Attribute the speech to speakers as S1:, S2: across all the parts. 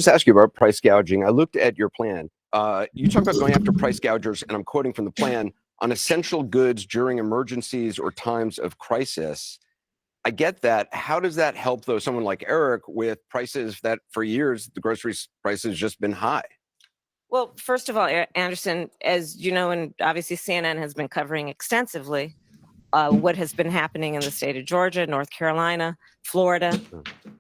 S1: Just ask you about price gouging. I looked at your plan. You talk about going after price gougers, and I'm quoting from the plan, on essential goods during emergencies or times of crisis. I get that. How does that help, though, someone like Eric with prices that for years the grocery prices just been high?
S2: Well, first of all, Anderson, as you know, and obviously CNN has been covering extensively what has been happening in the state of Georgia, North Carolina, Florida.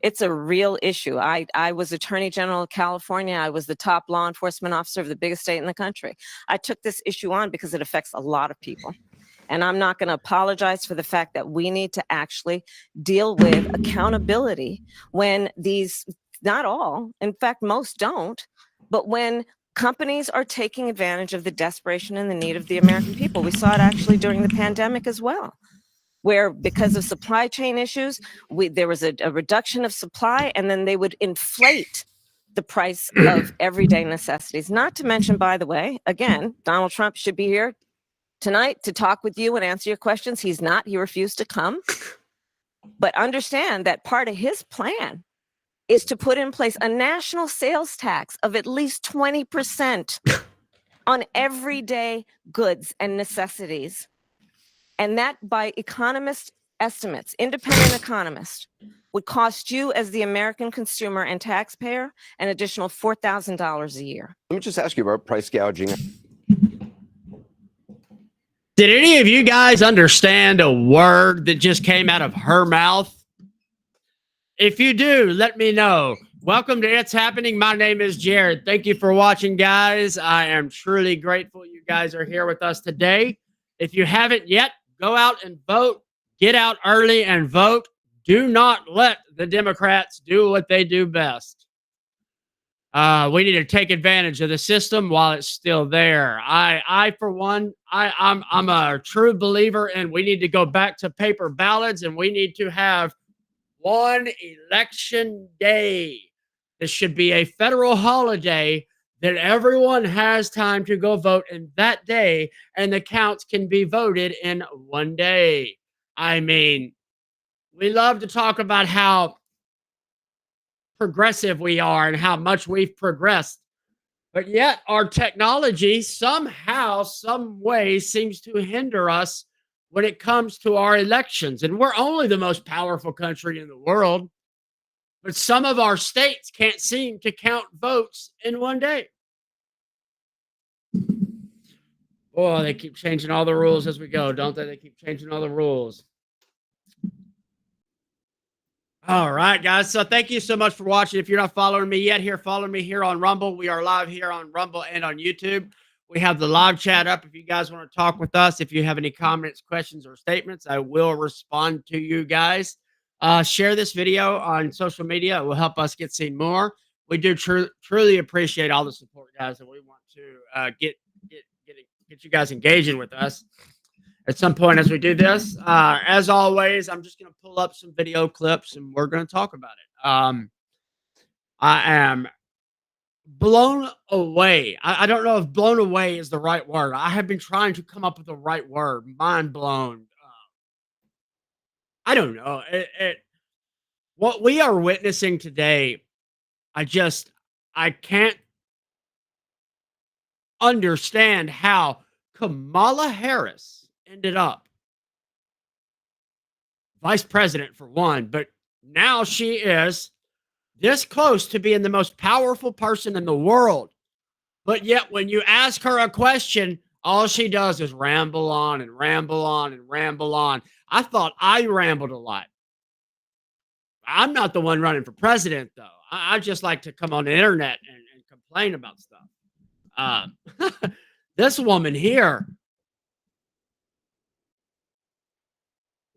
S2: It's a real issue. I was Attorney General of California. I was the top law enforcement officer of the biggest state in the country. I took this issue on because it affects a lot of people. And I'm not going to apologize for the fact that we need to actually deal with accountability when these, not all, in fact, most don't, but when companies are taking advantage of the desperation and the need of the American people. We saw it actually during the pandemic as well, where because of supply chain issues, there was a reduction of supply, and then they would inflate the price of everyday necessities. Not to mention, by the way, again, Donald Trump should be here tonight to talk with you and answer your questions. He's not. He refused to come. But understand that part of his plan is to put in place a national sales tax of at least 20% on everyday goods and necessities. And that, by economist estimates, independent economists, would cost you as the American consumer and taxpayer an additional $4,000 a year.
S1: Let me just ask you about price gouging.
S3: Did any of you guys understand a word that just came out of her mouth? If you do, let me know. Welcome to It's Happening. My name is Jared. Thank you for watching, guys. I am truly grateful you guys are here with us today. If you haven't yet, go out and vote. Get out early and vote. Do not let the Democrats do what they do best. We need to take advantage of the system while it's still there. I for one, I'm a true believer in we need to go back to paper ballots, and we need to have one election day. This should be a federal holiday that everyone has time to go vote in that day, and the counts can be voted in one day. I mean, we love to talk about how progressive we are and how much we've progressed, but yet our technology somehow, some way seems to hinder us when it comes to our elections. And we're only the most powerful country in the world, but some of our states can't seem to count votes in one day. Boy, they keep changing all the rules as we go, don't they? They keep changing all the rules. All right, guys. So thank you so much for watching. If you're not following me yet here, follow me here on Rumble. We are live here on Rumble and on YouTube. We have the live chat up. If you guys want to talk with us, if you have any comments, questions, or statements, I will respond to you guys. Share this video on social media. It will help us get seen more. We do truly appreciate all the support, guys, and we want to get you guys engaging with us at some point as we do this. As always, I'm just going to pull up some video clips, and we're going to talk about it. I am blown away. I don't know if blown away is the right word. I have been trying to come up with the right word. Mind blown. I don't know. What we are witnessing today, I can't understand how Kamala Harris ended up vice president for one, but now she is this close to being the most powerful person in the world. But yet when you ask her a question, all she does is ramble on and ramble on and ramble on. I thought I rambled a lot. I'm not the one running for president, though. I just like to come on the internet and complain about stuff. This woman here.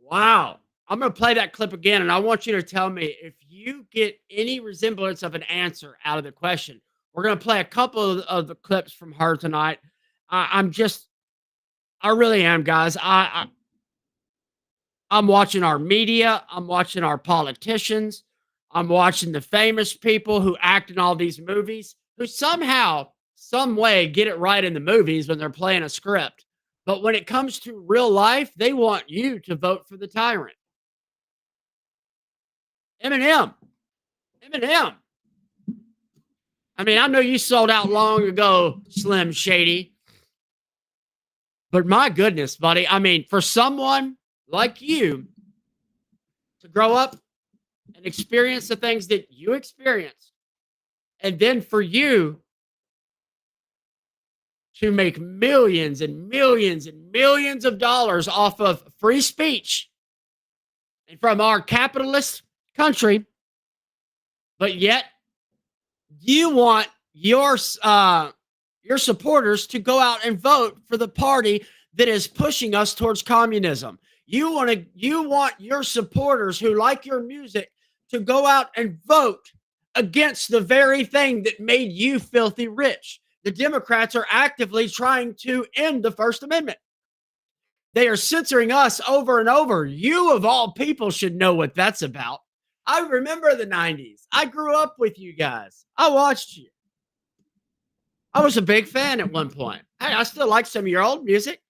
S3: Wow. I'm going to play that clip again, and I want you to tell me if you get any resemblance of an answer out of the question. We're going to play a couple of the clips from her tonight. I really am, guys. I'm watching our media. I'm watching our politicians. I'm watching the famous people who act in all these movies, who somehow, some way get it right in the movies when they're playing a script. But when it comes to real life, they want you to vote for the tyrant. Eminem. I mean, I know you sold out long ago, Slim Shady. But my goodness, buddy. I mean, for someone like you to grow up and experience the things that you experienced, and then for you to make millions and millions and millions of dollars off of free speech and from our capitalist country, but yet you want your supporters to go out and vote for the party that is pushing us towards communism. You want your supporters who like your music to go out and vote against the very thing that made you filthy rich. The Democrats are actively trying to end the First Amendment. They are censoring us over and over. You, of all people, should know what that's about. I remember the 90s. I grew up with you guys. I watched you. I was a big fan at one point. Hey, I still like some of your old music.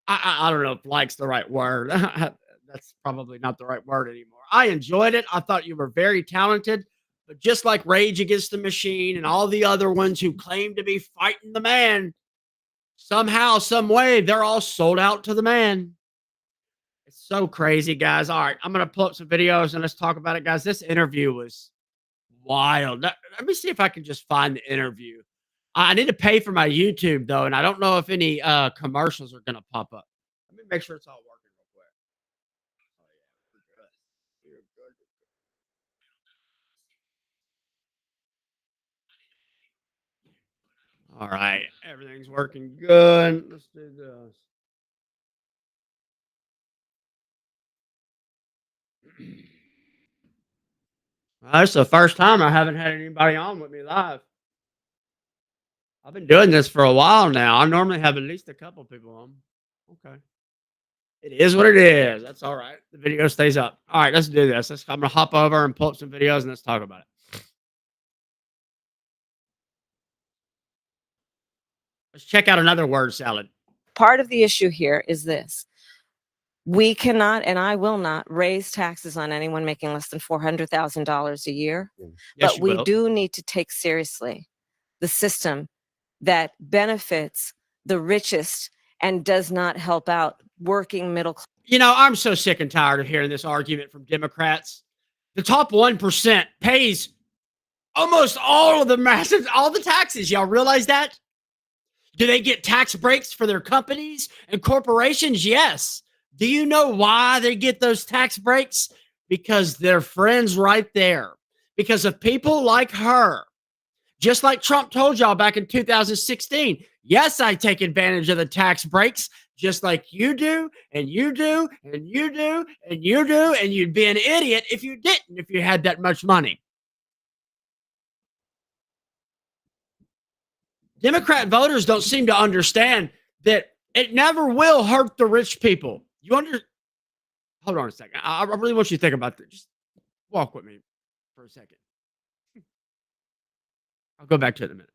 S3: I don't know if like's the right word. That's probably not the right word anymore. I enjoyed it. I thought you were very talented. But just like Rage Against the Machine and all the other ones who claim to be fighting the man, somehow, some way, they're all sold out to the man. It's so crazy, guys. All right, I'm going to pull up some videos and let's talk about it, guys. This interview was wild. Let me see if I can just find the interview. I need to pay for my YouTube, though, and I don't know if any commercials are going to pop up. Let me make sure it's all working real quick. Oh, yeah, we're good. All right, everything's working good. Let's do this. That's the first time I haven't had anybody on with me live. I've been doing this for a while now. I normally have at least a couple people on. Okay. It is what it is. That's all right. The video stays up. All right, let's do this. I'm going to hop over and pull up some videos and let's talk about it. Let's check out another word salad.
S2: Part of the issue here is this. We cannot, and I will not, raise taxes on anyone making less than $400,000 a year.
S3: Yes,
S2: but we do need to take seriously the system that benefits the richest and does not help out working middle class.
S3: You know, I'm so sick and tired of hearing this argument from Democrats. The top 1% pays almost all of all the taxes. Y'all realize that? Do they get tax breaks for their companies and corporations? Yes. Do you know why they get those tax breaks? Because they're friends right there. Because of people like her. Just like Trump told y'all back in 2016. Yes, I take advantage of the tax breaks, just like you do, and you do, and you do, and you do, and you'd be an idiot if you didn't, if you had that much money. Democrat voters don't seem to understand that it never will hurt the rich people. Hold on a second. I really want you to think about this. Just walk with me for a second. I'll go back to it in a minute.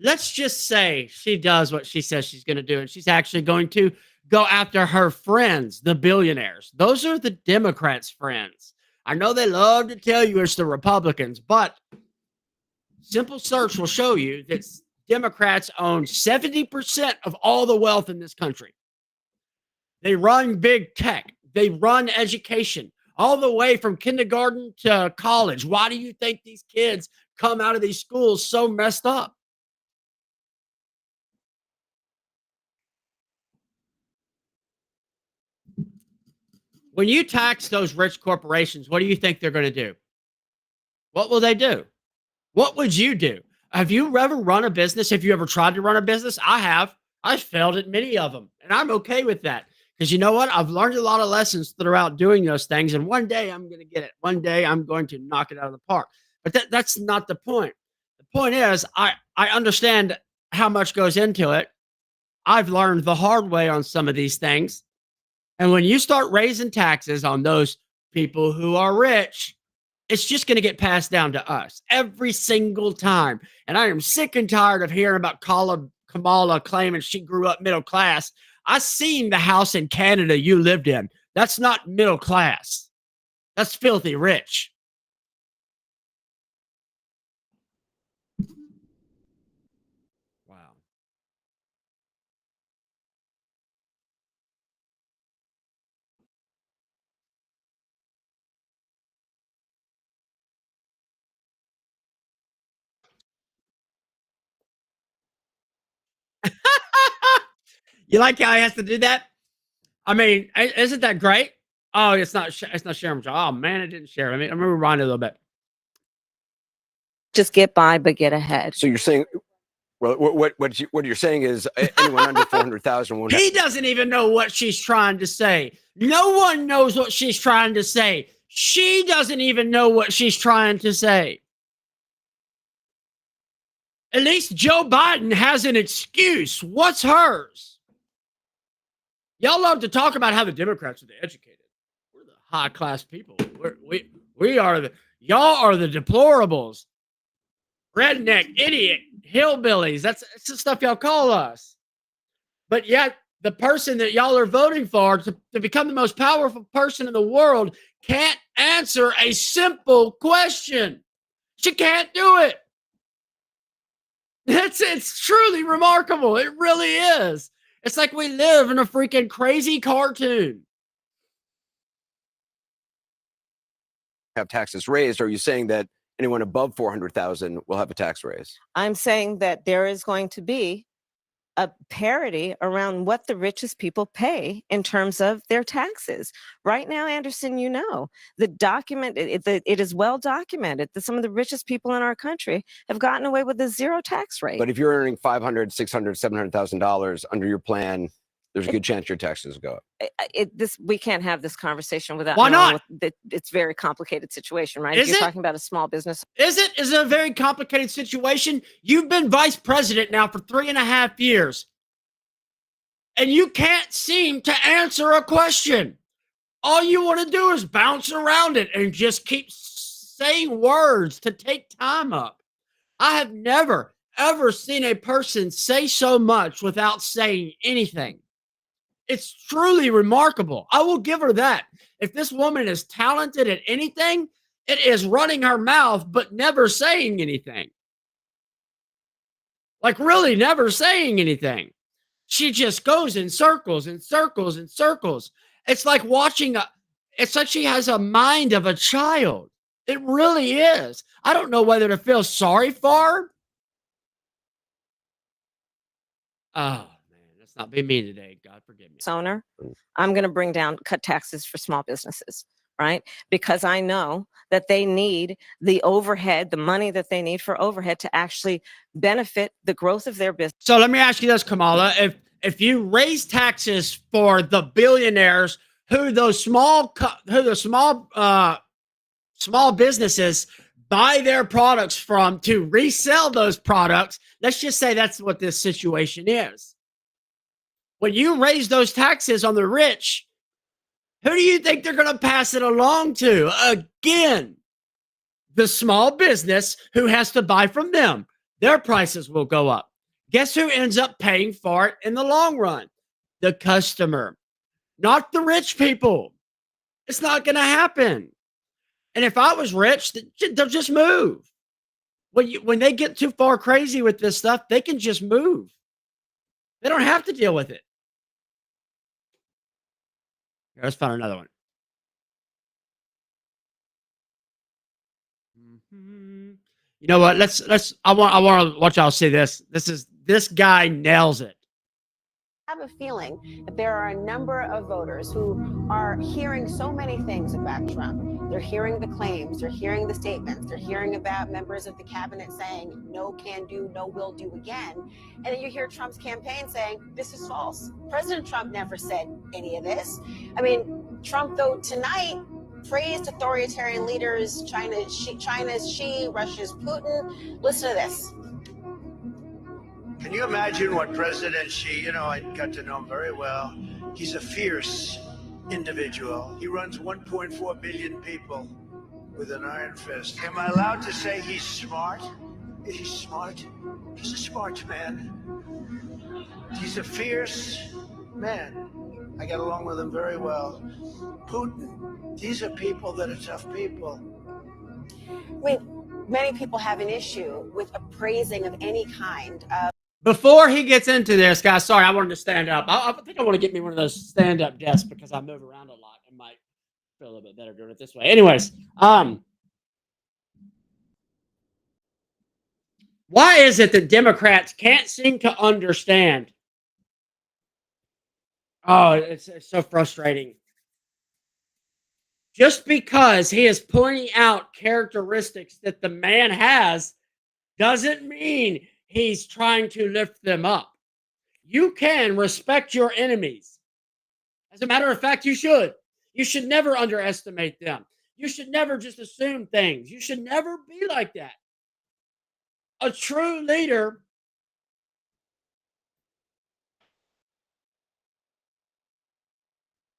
S3: Let's just say she does what she says she's going to do, and she's actually going to go after her friends, the billionaires. Those are the Democrats' friends. I know they love to tell you it's the Republicans, but simple search will show you that Democrats own 70% of all the wealth in this country. They run big tech. They run education all the way from kindergarten to college. Why do you think these kids come out of these schools so messed up? When you tax those rich corporations, what do you think they're going to do? What will they do? What would you do? Have you ever run a business? Have you ever tried to run a business? I have. I've failed at many of them, and I'm okay with that. Because you know what? I've learned a lot of lessons throughout doing those things, and one day I'm going to get it. One day I'm going to knock it out of the park. But that's not the point. The point is I understand how much goes into it. I've learned the hard way on some of these things. And when you start raising taxes on those people who are rich, it's just going to get passed down to us every single time. And I am sick and tired of hearing about Kamala claiming she grew up middle class. I seen the house in Canada you lived in. That's not middle class. That's filthy rich. You like how he has to do that? I mean, isn't that great? Oh, it's not sharing. Oh man, it didn't share. I mean, I'm gonna rewind it a little bit.
S2: Just get by, but get ahead.
S1: So you're saying, well, what you're saying is anyone under 400,000 won't have.
S3: He doesn't even know what she's trying to say. No one knows what she's trying to say. She doesn't even know what she's trying to say. At least Joe Biden has an excuse. What's hers? Y'all love to talk about how the Democrats are the educated. We're the high class people. We are the y'all are the deplorables, redneck, idiot, hillbillies. That's the stuff y'all call us. But yet, the person that y'all are voting for to become the most powerful person in the world can't answer a simple question. She can't do it. It's truly remarkable. It really is. It's like we live in a freaking crazy cartoon.
S1: Have taxes raised. Are you saying that anyone above 400,000 will have a tax raise?
S2: I'm saying that there is going to be a parity around what the richest people pay in terms of their taxes. Right now, Anderson, you know, the document, it is well documented that some of the richest people in our country have gotten away with a zero tax rate.
S1: But if you're earning $500,000, $600,000, $700,000 under your plan, there's a good chance your taxes go up.
S2: We can't have this conversation without.
S3: Why not?
S2: It's a very complicated situation, right?
S3: Is
S2: You're
S3: it?
S2: talking about a small business.
S3: Is it? Is it a very complicated situation? You've been vice president now for 3.5 years, and you can't seem to answer a question. All you want to do is bounce around it and just keep saying words to take time up. I have never, ever seen a person say so much without saying anything. It's truly remarkable. I will give her that. If this woman is talented at anything, it is running her mouth, but never saying anything. Like really never saying anything. She just goes in circles and circles and circles. It's like it's like she has a mind of a child. It really is. I don't know whether to feel sorry for her. Oh. Not be mean today. God forgive me.
S2: Owner, I'm going to cut taxes for small businesses, right? Because I know that they need the overhead, the money that they need for overhead to actually benefit the growth of their business.
S3: So let me ask you this, Kamala. If you raise taxes for the billionaires who those small businesses buy their products from to resell those products, let's just say that's what this situation is. When you raise those taxes on the rich, who do you think they're going to pass it along to? Again, the small business who has to buy from them. Their prices will go up. Guess who ends up paying for it in the long run? The customer, not the rich people. It's not going to happen. And if I was rich, they'll just move. When they get too far crazy with this stuff, they can just move. They don't have to deal with it. Here, let's find another one. You know what? I want to watch y'all see this. This guy nails it.
S4: I have a feeling that there are a number of voters who are hearing so many things about Trump. They're hearing the claims, they're hearing the statements, they're hearing about members of the cabinet saying, no can do, no will do again. And then you hear Trump's campaign saying, this is false. President Trump never said any of this. I mean, Trump, though, tonight praised authoritarian leaders, China's Xi, Russia's Putin. Listen to this.
S5: Can you imagine what President Xi, I got to know him very well. He's a fierce individual. He runs 1.4 billion people with an iron fist. Am I allowed to say he's smart? Is he smart? He's a smart man. He's a fierce man. I get along with him very well. Putin, these are people that are tough people.
S4: I mean, many people have an issue with appraising of any kind of.
S3: Before he gets into this, guys, sorry, I wanted to stand up. I think I want to get me one of those stand-up desks because I move around a lot. I might feel a little bit better doing it this way. Anyways, Why is it that Democrats can't seem to understand? Oh, it's so frustrating. Just because he is pointing out characteristics that the man has doesn't mean he's trying to lift them up. You can respect your enemies. As a matter of fact, you should. You should never underestimate them. You should never just assume things. You should never be like that. A true leader.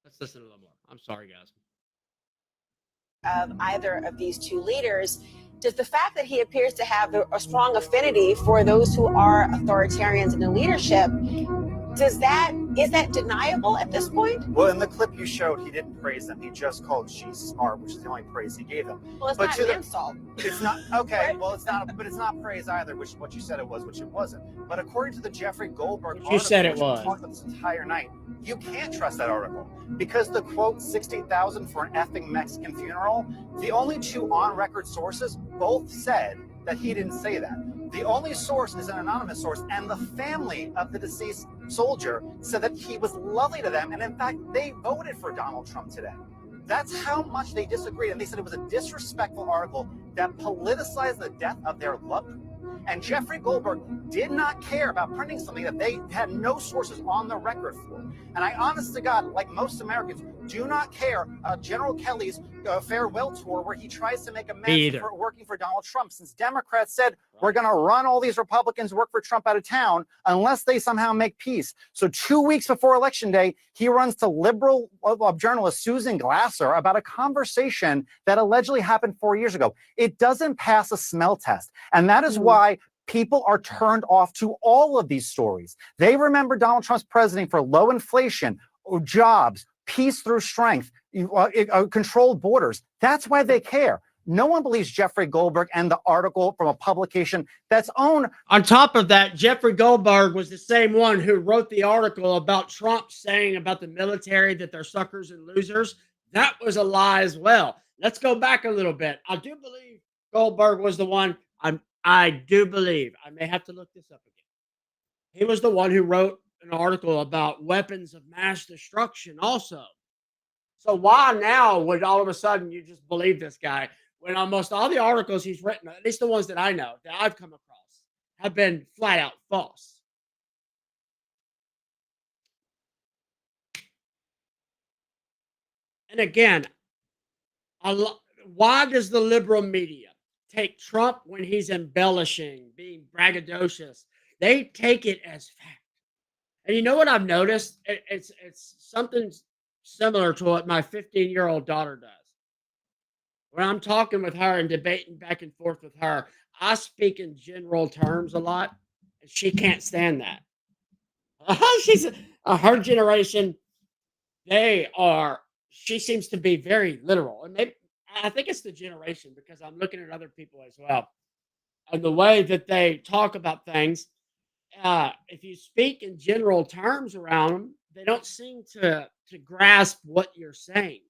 S3: Let's listen a little more. I'm sorry, guys.
S4: Of either of these two leaders, does the fact that he appears to have a strong affinity for those who are authoritarians in the leadership, is that deniable at this point?
S6: Well, in the clip you showed, he didn't praise them. He just called "she's smart," which is the only praise he gave them.
S4: Well, it's not an insult.
S6: It's not okay. Well, it's not, but it's not praise either, which is what you said it was, which it wasn't. But according to the Jeffrey Goldberg article,
S3: You said it
S6: which we
S3: was.
S6: talked about this entire night, you can't trust that article because the quote 60,000 for an effing Mexican funeral. The only two on-record sources both said that he didn't say that. The only source is an anonymous source, and the family of the deceased soldier said that he was lovely to them, and in fact, they voted for Donald Trump today. That's how much they disagreed, and they said it was a disrespectful article that politicized the death of their loved one. And Jeffrey Goldberg did not care about printing something that they had no sources on the record for. And I, honest to God, like most Americans, do not care General Kelly's farewell tour where he tries to make amends for working for Donald Trump, since Democrats said we're going to run all these Republicans work for Trump out of town unless they somehow make peace. So 2 weeks before Election Day, he runs to liberal journalist Susan Glasser about a conversation that allegedly happened 4 years ago. It doesn't pass a smell test. And that is why people are turned off to all of these stories. They remember Donald Trump's presidency for low inflation, jobs, peace through strength, controlled borders. That's why they care. No one believes Jeffrey Goldberg and the article from a publication that's owned.
S3: On top of that, Jeffrey Goldberg was the same one who wrote the article about Trump saying about the military that they're suckers and losers. That was a lie as well. Let's go back a little bit. I do believe Goldberg was the one. I do believe, I may have to look this up again. He was the one who wrote an article about weapons of mass destruction also. So why now would all of a sudden you just believe this guy when almost all the articles he's written, at least the ones that I know, that I've come across, have been flat out false? And again, why does the liberal media take Trump when he's embellishing, being braggadocious? They take it as fact. And you know what I've noticed? It's something similar to what my 15-year-old daughter does. When I'm talking with her and debating back and forth with her, I speak in general terms a lot, and she can't stand that. She's her generation. She seems to be very literal, and I think it's the generation, because I'm looking at other people as well, and the way that they talk about things. If you speak in general terms around them, they don't seem to grasp what you're saying.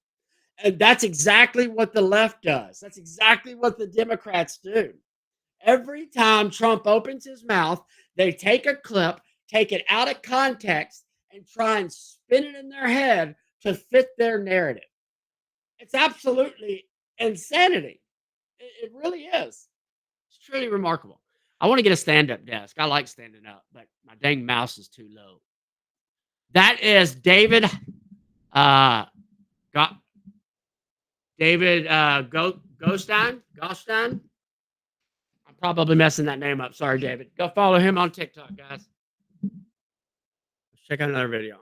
S3: And that's exactly what the left does. That's exactly what the Democrats do. Every time Trump opens his mouth, they take a clip, take it out of context, and try and spin it in their head to fit their narrative. It's absolutely insanity. It really is. It's truly remarkable. I want to get a stand-up desk. I like standing up, but my dang mouse is too low. That is David. Gostein. I'm probably messing that name up. Sorry, David. Go follow him on TikTok, guys. Let's check out another video.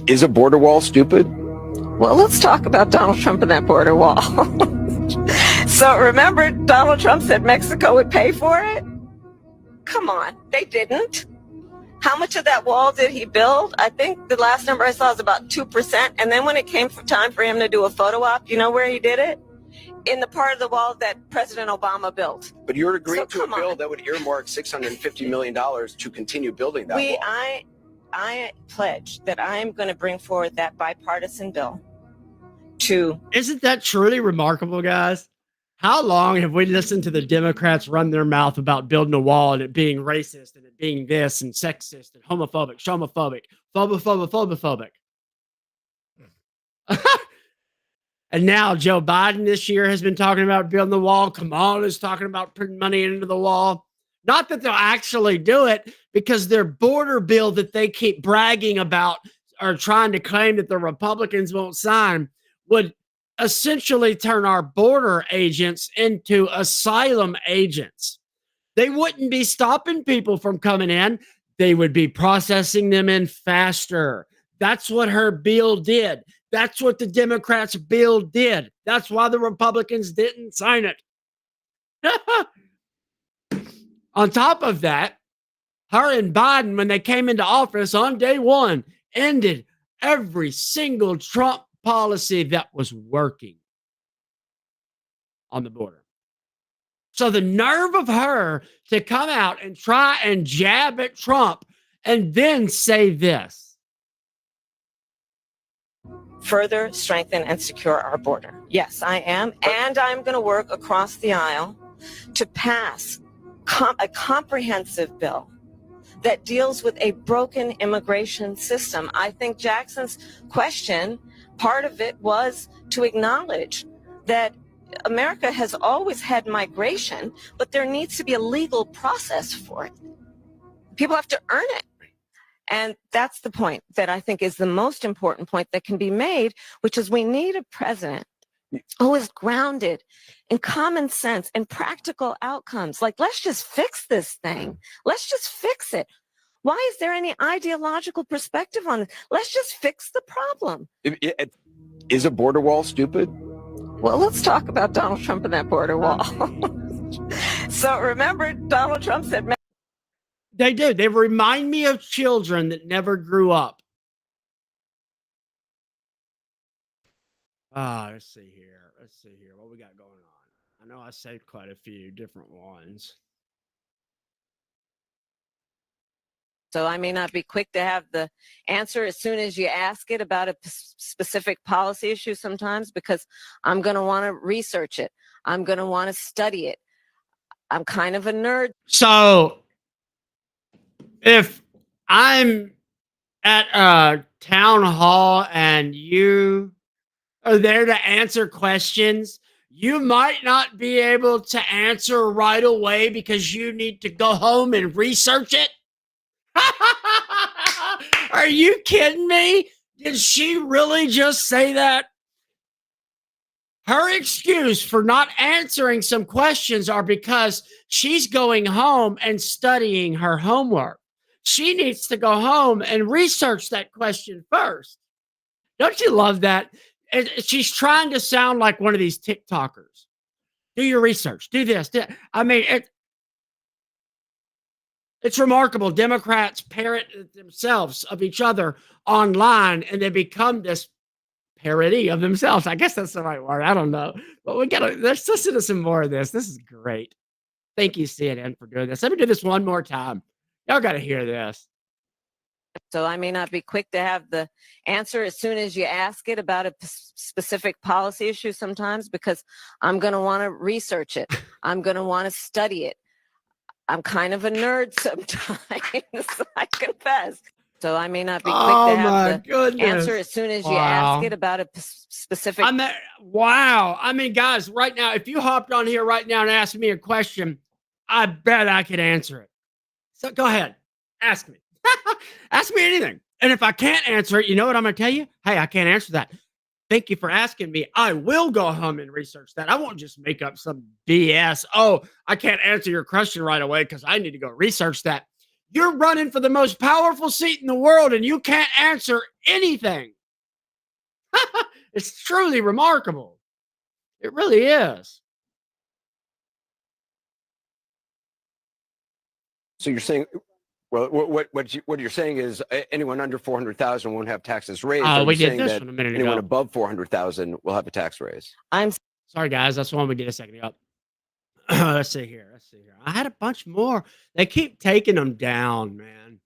S1: Is a border wall stupid?
S2: Well, let's talk about Donald Trump and that border wall. So remember, Donald Trump said Mexico would pay for it? Come on, they didn't. How much of that wall did he build? I think the last number I saw was about 2%. And then when it came time for him to do a photo op, you know where he did it? In the part of the wall that President Obama built.
S1: But you're agreeing to a bill that would earmark $650 million to continue building that wall.
S2: I pledge that I am going to bring forward that bipartisan bill to
S3: Isn't that truly remarkable, guys? How long have we listened to the Democrats run their mouth about building a wall and it being racist and it being this and sexist and homophobic, shomophobic, phobophobic? And now Joe Biden this year has been talking about building the wall. Kamala is talking about putting money into the wall. Not that they'll actually do it, because their border bill that they keep bragging about or trying to claim that the Republicans won't sign would essentially turn our border agents into asylum agents. They wouldn't be stopping people from coming in. They would be processing them in faster. That's what her bill did. That's what the Democrats' bill did. That's why the Republicans didn't sign it. On top of that, her and Biden, when they came into office on day one, ended every single Trump policy that was working on the border. So the nerve of her to come out and try and jab at Trump and then say this.
S2: further strengthen and secure our border. Yes, I am. And I'm going to work across the aisle to pass a comprehensive bill that deals with a broken immigration system. I think Jackson's question, part of it was to acknowledge that America has always had migration, but there needs to be a legal process for it. People have to earn it. And that's the point that I think is the most important point that can be made, which is we need a president who is grounded in common sense and practical outcomes. Like, let's just fix this thing. Let's just fix it. Why is there any ideological perspective on it? Let's just fix the problem.
S1: Is a border wall stupid?
S2: Well, let's talk about Donald Trump and that border wall. So remember, Donald Trump said,
S3: they do. They remind me of children that never grew up. Let's see here. Let's see here. What we got going on? I know I saved quite a few different ones.
S2: so I may not be quick to have the answer as soon as you ask it about a specific policy issue sometimes, because I'm going to want to research it. I'm going to want to study it. I'm kind of a nerd.
S3: So if I'm at a town hall and you are there to answer questions, you might not be able to answer right away because you need to go home and research it. Are you kidding me? Did she really just say that? Her excuse for not answering some questions are because she's going home and studying her homework. She needs to go home and research that question first. Don't you love that? She's trying to sound like one of these TikTokers. Do your research. Do this. I mean, it's remarkable. Democrats parrot themselves of each other online, and they become this parody of themselves. I guess that's the right word. I don't know. But let's listen to some more of this. This is great. Thank you, CNN, for doing this. Let me do this one more time. Y'all got to hear this.
S2: So I may not be quick to have the answer as soon as you ask it about a specific policy issue sometimes, because I'm going to want to research it. I'm going to want to study it. I'm kind of a nerd sometimes, I confess. So I may not be quick to have the answer as soon as you ask it about a specific.
S3: Wow. I mean, guys, right now, if you hopped on here right now and asked me a question, I bet I could answer it. So go ahead. Ask me. Ask me anything. And if I can't answer it, you know what I'm going to tell you? Hey, I can't answer that. Thank you for asking me. I will go home and research that. I won't just make up some BS. Oh, I can't answer your question right away because I need to go research that. You're running for the most powerful seat in the world and you can't answer anything. It's truly remarkable. It really is.
S1: So you're saying, well, what you're saying is anyone under 400,000 won't have taxes raised.
S3: We did this one a minute ago.
S1: Anyone above 400,000 will have a tax raise.
S2: I'm
S3: sorry, guys. That's the one we did a second ago. Let's see here. I had a bunch more. They keep taking them down, man.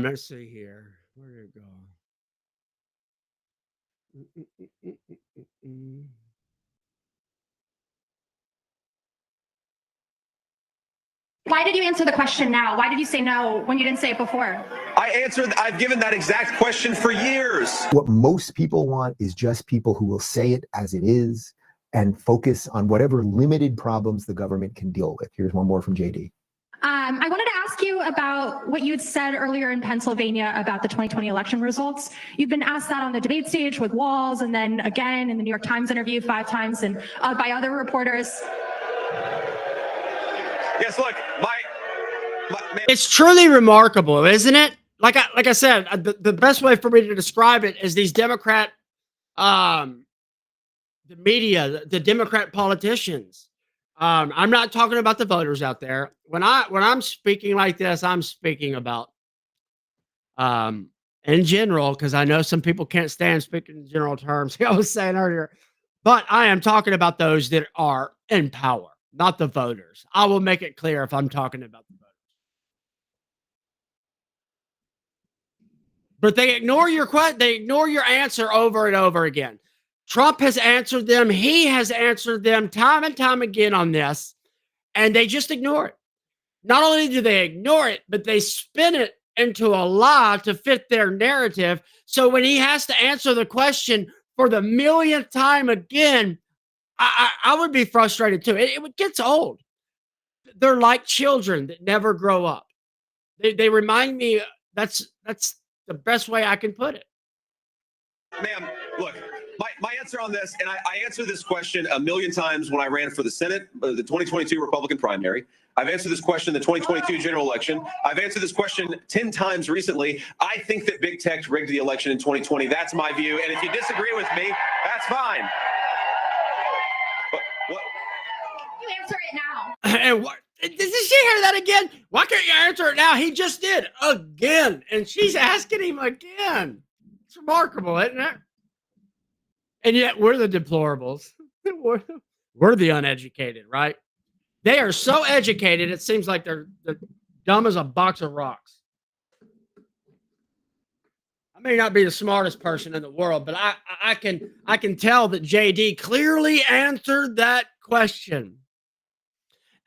S3: Let's see here. Where did it go?
S7: Why did you answer the question now? Why did you say no when you didn't say it before?
S8: I've given that exact question for years.
S9: What most people want is just people who will say it as it is and focus on whatever limited problems the government can deal with. Here's one more from JD.
S7: I wanted to ask you about what you had said earlier in Pennsylvania about the 2020 election results. You've been asked that on the debate stage with Walls, and then again in the New York Times interview 5 times, and by other reporters.
S8: Yes, look,
S3: It's truly remarkable, isn't it? Like I said, the best way for me to describe it is these Democrat, the media, the Democrat politicians. I'm not talking about the voters out there. When I'm speaking like this, I'm speaking about in general, because I know some people can't stand speaking in general terms. I was saying earlier, but I am talking about those that are in power, not the voters. I will make it clear if I'm talking about the voters. But they ignore your question. They ignore your answer over and over again. Trump has answered them. He has answered them time and time again on this, and they just ignore it. Not only do they ignore it, but they spin it into a lie to fit their narrative. So when he has to answer the question for the millionth time again, I would be frustrated too. It gets old. They're like children that never grow up. They remind me, that's the best way I can put it.
S8: ma'am, look, my answer on this, and I answered this question a million times when I ran for the Senate, the 2022 Republican primary. I've answered this question in the 2022 general election. I've answered this question 10 times recently. I think that big tech rigged the election in 2020. That's my view. And if you disagree with me, that's fine. What?
S7: You answer it now.
S3: And what? Did she hear that again? Why can't you answer it now? He just did again. And she's asking him again. It's remarkable, isn't it? And yet we're the deplorables. We're the uneducated, right? They are so educated, it seems like they're dumb as a box of rocks. I may not be the smartest person in the world, but I can tell that JD clearly answered that question.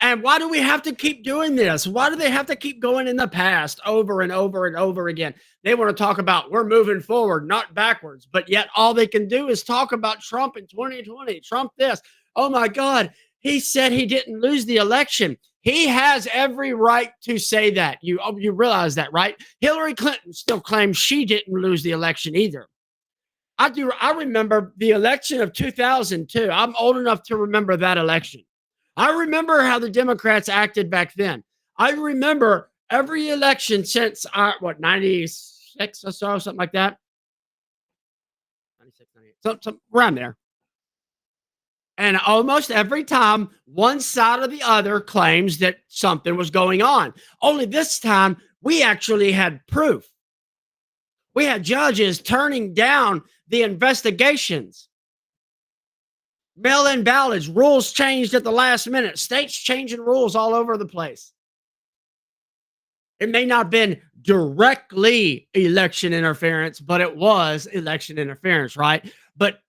S3: And why do we have to keep doing this? Why do they have to keep going in the past over and over and over again? They want to talk about we're moving forward, not backwards. But yet all they can do is talk about Trump in 2020. Trump this. Oh, my God. He said he didn't lose the election. He has every right to say that. You realize that, right? Hillary Clinton still claims she didn't lose the election either. I do. I remember the election of 2002. I'm old enough to remember that election. I remember how the Democrats acted back then. I remember every election since 96 or so, something like that. 96, 98, some around there. And almost every time, one side or the other claims that something was going on. Only this time, we actually had proof. We had judges turning down the investigations. Mail-in ballots, rules changed at the last minute. States changing rules all over the place. It may not have been directly election interference, but it was election interference, right? But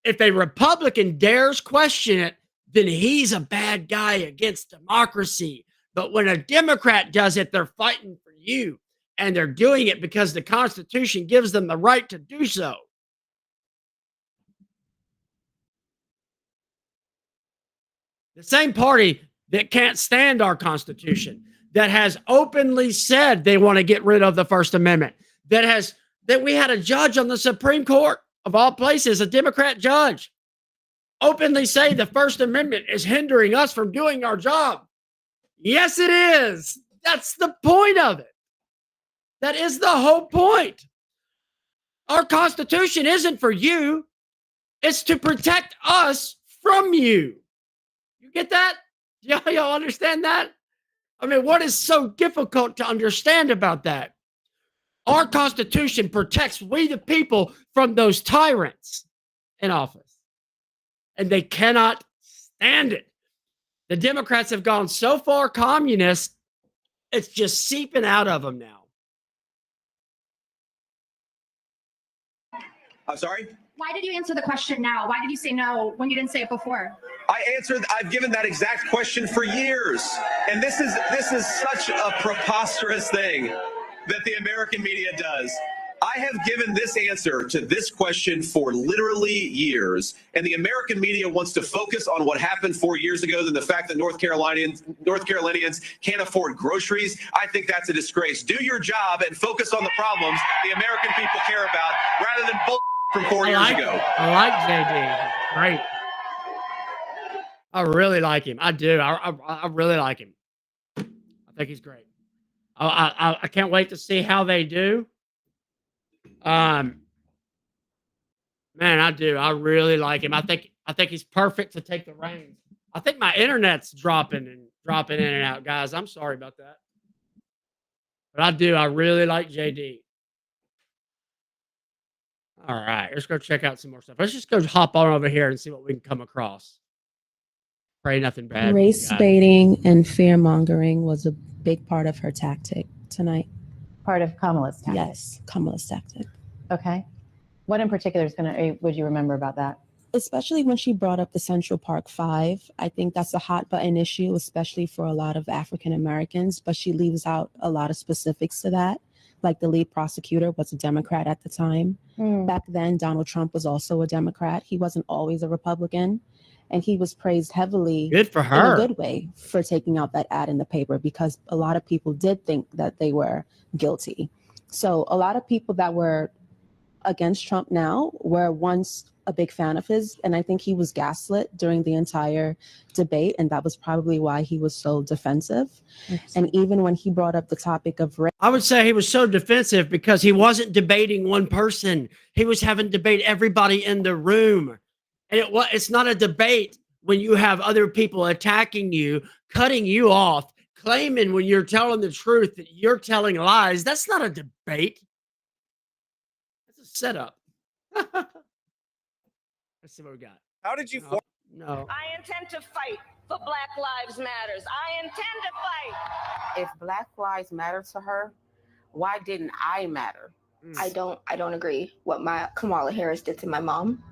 S3: if a Republican dares question it, then he's a bad guy against democracy. But when a Democrat does it, they're fighting for you. And they're doing it because the Constitution gives them the right to do so. The same party that can't stand our Constitution, that has openly said they want to get rid of the First Amendment, that we had a judge on the Supreme Court of all places, a Democrat judge, openly say the First Amendment is hindering us from doing our job. Yes, it is. That's the point of it. That is the whole point. Our Constitution isn't for you. It's to protect us from you. You get that? Y'all understand that? I mean, what is so difficult to understand about that? Our Constitution protects we the people from those tyrants in office. And they cannot stand it. The Democrats have gone so far communist, it's just seeping out of them now.
S8: I'm sorry?
S7: Why did you answer the question now? Why did you say no when you didn't say it before?
S8: I've given that exact question for years. And this is such a preposterous thing that the American media does. I have given this answer to this question for literally years, and the American media wants to focus on what happened 4 years ago than the fact that North Carolinians can't afford groceries. I think that's a disgrace. Do your job and focus on the problems the American people care about rather than bull from 4 years ago.
S3: I like JD. Great. I really like him. I do. I really like him. I think he's great. I can't wait to see how they do. Man, I do. I really like him. I think he's perfect to take the reins. I think my internet's dropping in and out, guys. I'm sorry about that. But I do. I really like JD. All right, let's go check out some more stuff. Let's just go hop on over here and see what we can come across. Pray nothing bad.
S10: Race baiting and fear mongering was a big part of her tactic tonight.
S11: Part of Kamala's tactic?
S10: Yes, Kamala's tactic.
S11: Okay. What in particular would you remember about that?
S10: Especially when she brought up the Central Park 5. I think that's a hot button issue, especially for a lot of African Americans, but she leaves out a lot of specifics to that. Like the lead prosecutor was a Democrat at the time. Back then, Donald Trump was also a Democrat. He wasn't always a Republican. And he was praised heavily,
S3: good for her,
S10: in a good way, for taking out that ad in the paper, because a lot of people did think that they were guilty. So a lot of people that were against Trump now were once a big fan of his. And I think he was gaslit during the entire debate. And that was probably why he was so defensive. And even when he brought up the topic of race,
S3: I would say he was so defensive because he wasn't debating one person. He was having to debate everybody in the room. And it's not a debate when you have other people attacking you, cutting you off, claiming when you're telling the truth that you're telling lies. That's not a debate. That's a setup. Let's see what we got.
S12: How did you form?
S3: No.
S13: I intend to fight for Black Lives Matters. I intend to fight.
S14: If Black Lives matter to her, why didn't I matter?
S15: I don't agree what Kamala Harris did to my mom.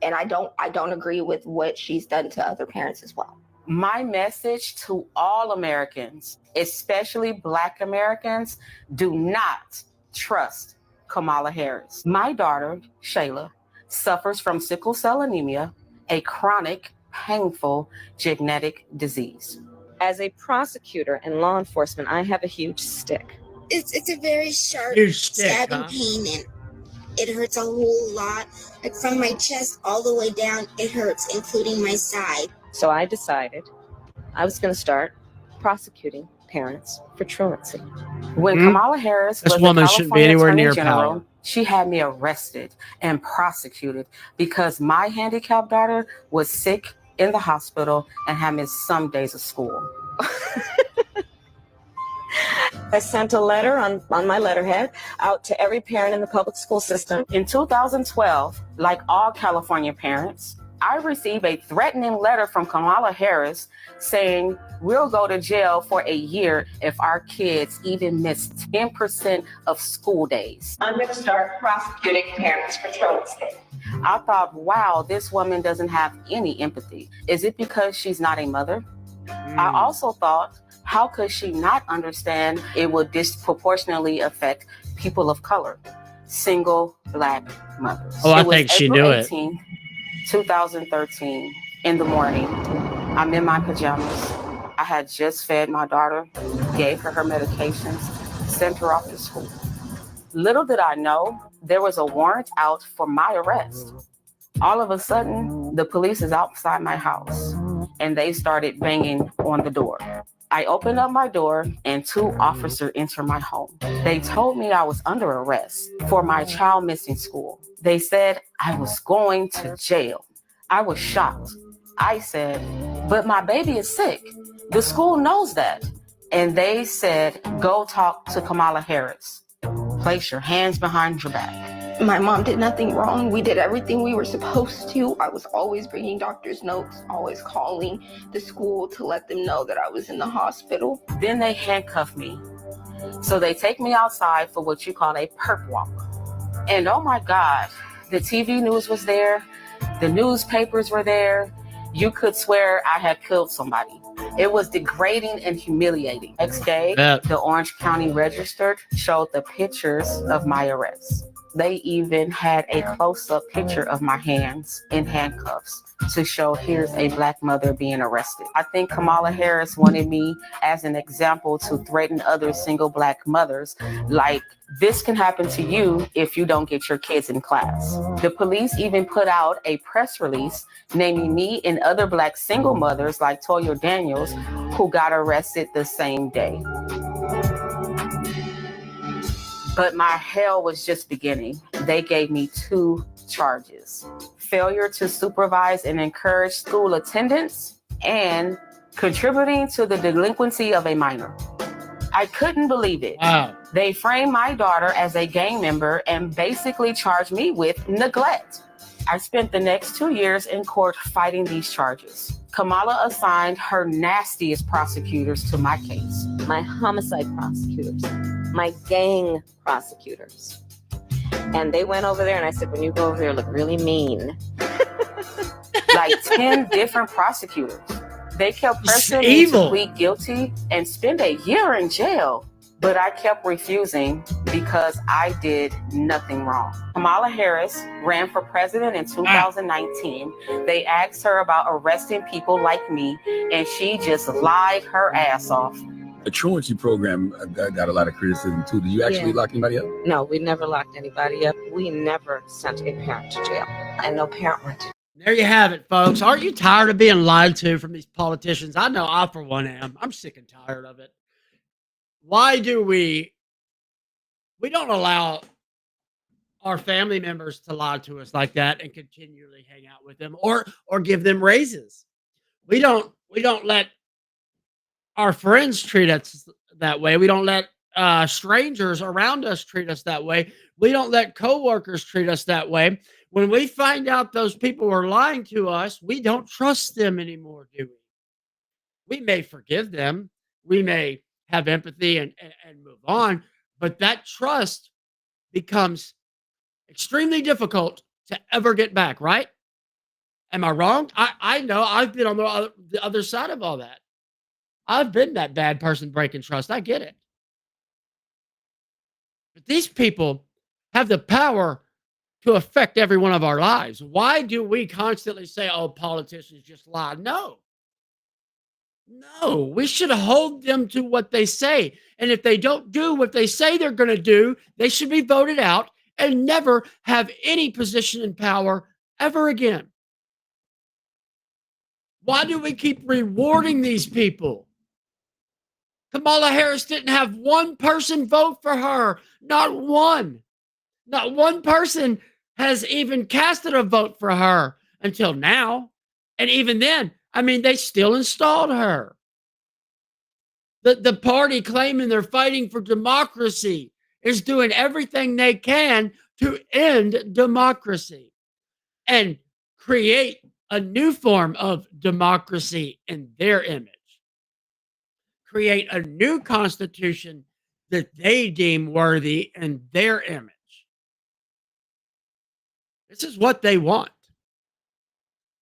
S15: And I don't agree with what she's done to other parents as well.
S14: My message to all Americans, especially Black Americans, do not trust Kamala Harris. My daughter, Shayla, suffers from sickle cell anemia, a chronic, painful genetic disease.
S2: As a prosecutor and law enforcement, I have a huge stick.
S16: It's a very sharp stabbing pain, and it hurts a whole lot. Like from my chest all the way down, it hurts, including my side.
S2: So I decided I was going to start prosecuting parents for truancy.
S14: When Kamala Harris was
S3: woman shouldn't be anywhere near power.
S14: She had me arrested and prosecuted because my handicapped daughter was sick in the hospital and had missed some days of school.
S13: I sent a letter on my letterhead out to every parent in the public school system.
S14: In 2012, like all California parents, I received a threatening letter from Kamala Harris saying we'll go to jail for a year if our kids even miss 10% of school days.
S13: I'm going to start prosecuting parents for truancy.
S14: I thought, wow, this woman doesn't have any empathy. Is it because she's not a mother? I also thought, how could she not understand it would disproportionately affect people of color, single Black mothers?
S3: Oh, I think she knew it.
S14: 2013, in the morning, I'm in my pajamas. I had just fed my daughter, gave her medications, sent her off to school. Little did I know, there was a warrant out for my arrest. All of a sudden, the police is outside my house, and they started banging on the door. I opened up my door and 2 officers entered my home. They told me I was under arrest for my child missing school. They said I was going to jail. I was shocked. I said, but my baby is sick. The school knows that. And they said, go talk to Kamala Harris. Place your hands behind your back.
S15: My mom did nothing wrong. We did everything we were supposed to. I was always bringing doctor's notes, always calling the school to let them know that I was in the hospital.
S14: Then they handcuff me. So they take me outside for what you call a perp walk. And oh my God, The TV news was there. The newspapers were there. You could swear I had killed somebody. It was degrading and humiliating. Next day, the Orange County Register showed the pictures of my arrest. They even had a close-up picture of my hands in handcuffs to show here's a Black mother being arrested. I think Kamala Harris wanted me as an example to threaten other single Black mothers, like, this can happen to you if you don't get your kids in class. The police even put out a press release naming me and other Black single mothers like Toya Daniels who got arrested the same day. But my hell was just beginning. They gave me 2 charges: failure to supervise and encourage school attendance and contributing to the delinquency of a minor. I couldn't believe it.
S3: Wow.
S14: They framed my daughter as a gang member and basically charged me with neglect. I spent the next 2 years in court fighting these charges. Kamala assigned her nastiest prosecutors to my case.
S2: My homicide prosecutors, my gang prosecutors. And they went over there and I said, when you go over there, look really mean.
S14: Like 10 different prosecutors. They kept pressuring me to plead guilty and spend a year in jail. But I kept refusing because I did nothing wrong. Kamala Harris ran for president in 2019. They asked her about arresting people like me, and she just lied her ass off.
S12: The truancy program got a lot of criticism too. Did you actually lock anybody up?
S2: No, we never locked anybody up. We never sent a parent to jail. And no parent went to jail.
S3: There you have it, folks. Aren't you tired of being lied to from these politicians? I know I, for one, am. I'm sick and tired of it. Why do we don't allow our family members to lie to us like that and continually hang out with them or give them raises? We don't let our friends treat us that way. We don't let strangers around us treat us that way. We don't let coworkers treat us that way. When we find out those people are lying to us, we don't trust them anymore, do we? We may forgive them. We may have empathy and move on, but that trust becomes extremely difficult to ever get back, right? Am I wrong? I know I've been on the other side of all that. I've been that bad person breaking trust. I get it. But these people have the power to affect every one of our lives. Why do we constantly say, oh, politicians just lie? No, we should hold them to what they say. And if they don't do what they say they're going to do, they should be voted out and never have any position in power ever again. Why do we keep rewarding these people? Kamala Harris didn't have one person vote for her. Not one. Not one person has even casted a vote for her until now. And even then, I mean, they still installed her. The party claiming they're fighting for democracy is doing everything they can to end democracy and create a new form of democracy in their image. Create a new constitution that they deem worthy in their image. This is what they want.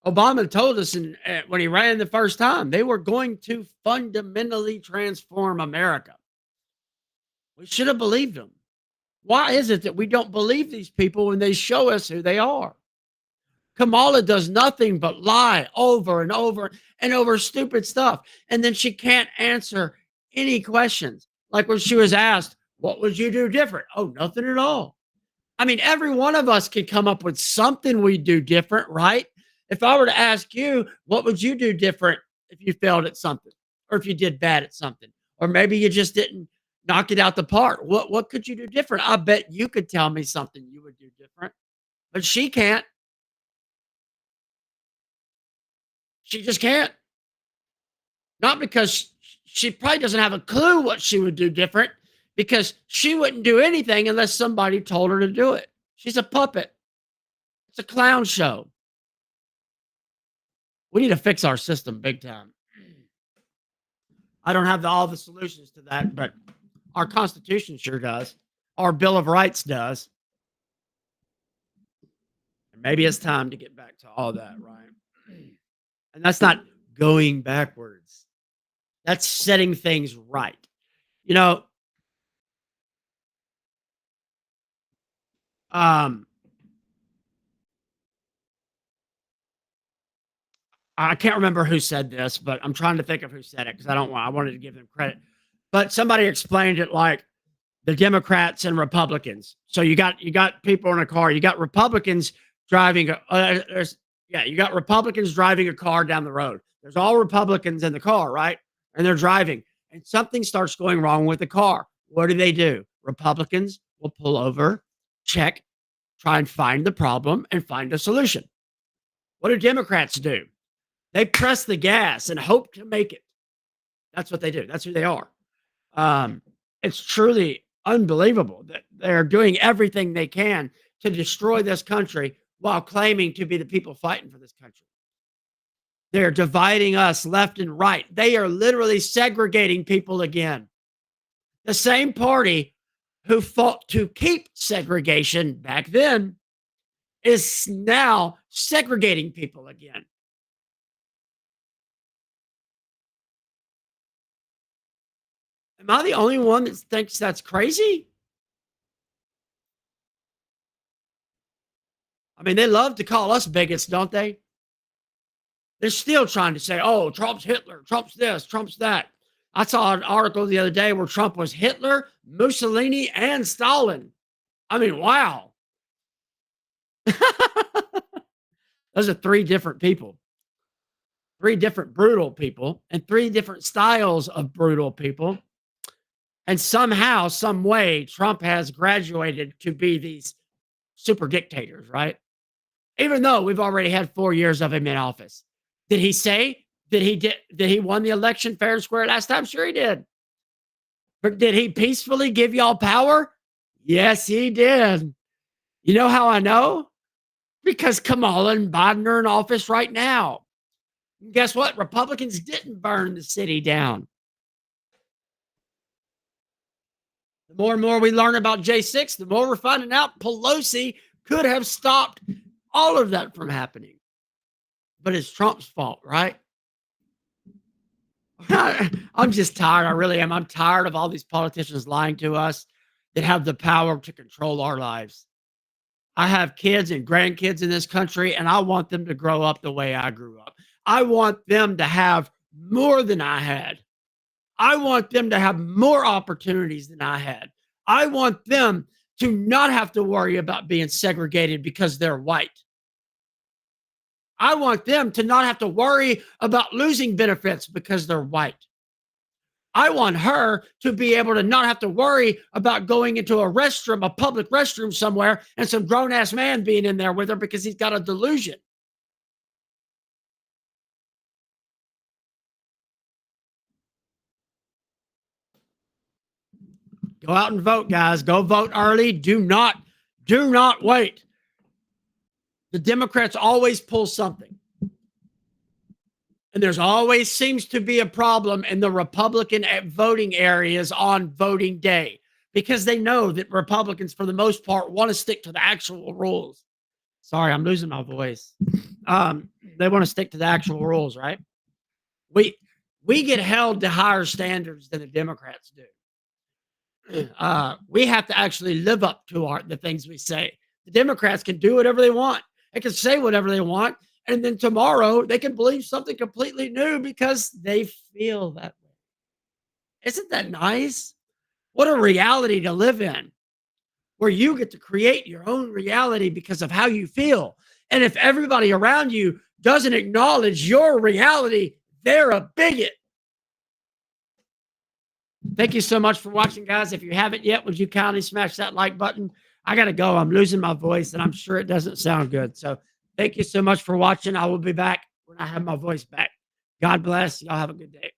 S3: Obama told us when he ran the first time, they were going to fundamentally transform America. We should have believed them. Why is it that we don't believe these people when they show us who they are? Kamala does nothing but lie over and over and over stupid stuff. And then she can't answer any questions. Like when she was asked, what would you do different? Oh, nothing at all. I mean, every one of us can come up with something we do different, right? If I were to ask you, what would you do different if you failed at something or if you did bad at something, or maybe you just didn't knock it out the park? What could you do different? I bet you could tell me something you would do different, but she can't. She just can't. Not because she probably doesn't have a clue what she would do different, because she wouldn't do anything unless somebody told her to do it. She's a puppet. It's a clown show. We need to fix our system big time. I don't have all the solutions to that, but our Constitution sure does. Our Bill of Rights does. Maybe it's time to get back to all that, right? And that's not going backwards. That's setting things right. You know, I can't remember who said this, but I'm trying to think of who said it because I wanted to give them credit. But somebody explained it like the Democrats and Republicans. So you got people in a car. You got Republicans driving. You got Republicans driving a car down the road. There's all Republicans in the car, right? And they're driving, and something starts going wrong with the car. What do? Republicans will pull over, check, try and find the problem and find a solution. What do Democrats do? They press the gas and hope to make it. That's what they do. That's who they are. It's truly unbelievable that they're doing everything they can to destroy this country while claiming to be the people fighting for this country. They're dividing us left and right. They are literally segregating people again. The same party who fought to keep segregation back then is now segregating people again. Am I the only one that thinks that's crazy? I mean, they love to call us bigots, don't they? They're still trying to say, oh, Trump's Hitler, Trump's this, Trump's that. I saw an article the other day where Trump was Hitler, Mussolini, and Stalin. I mean, wow. Those are three different people. Three different brutal people and three different styles of brutal people. And somehow, some way, Trump has graduated to be these super dictators, right? Even though we've already had 4 years of him in office. Did he say that he won the election fair and square last time? Sure he did. But did he peacefully give y'all power? Yes, he did. You know how I know? Because Kamala and Biden are in office right now. And guess what? Republicans didn't burn the city down. The more and more we learn about J6, the more we're finding out Pelosi could have stopped all of that from happening. But it's Trump's fault, right? I'm just tired. I really am. I'm tired of all these politicians lying to us that have the power to control our lives. I have kids and grandkids in this country, and I want them to grow up the way I grew up. I want them to have more than I had. I want them to have more opportunities than I had. I want them to not have to worry about being segregated because they're white. I want them to not have to worry about losing benefits because they're white. I want her to be able to not have to worry about going into a restroom, a public restroom somewhere, and some grown-ass man being in there with her because he's got a delusion. Go out and vote, guys. Go vote early. Do not wait. The Democrats always pull something. And there's always seems to be a problem in the Republican voting areas on voting day because they know that Republicans, for the most part, want to stick to the actual rules. Sorry, I'm losing my voice. They want to stick to the actual rules, right? We get held to higher standards than the Democrats do. We have to actually live up to the things we say. The Democrats can do whatever they want. They can say whatever they want. And then tomorrow they can believe something completely new because they feel that way. Isn't that nice? What a reality to live in, where you get to create your own reality because of how you feel. And if everybody around you doesn't acknowledge your reality, they're a bigot. Thank you so much for watching, guys. If you haven't yet, would you kindly smash that like button? I got to go. I'm losing my voice, and I'm sure it doesn't sound good. So thank you so much for watching. I will be back when I have my voice back. God bless. Y'all have a good day.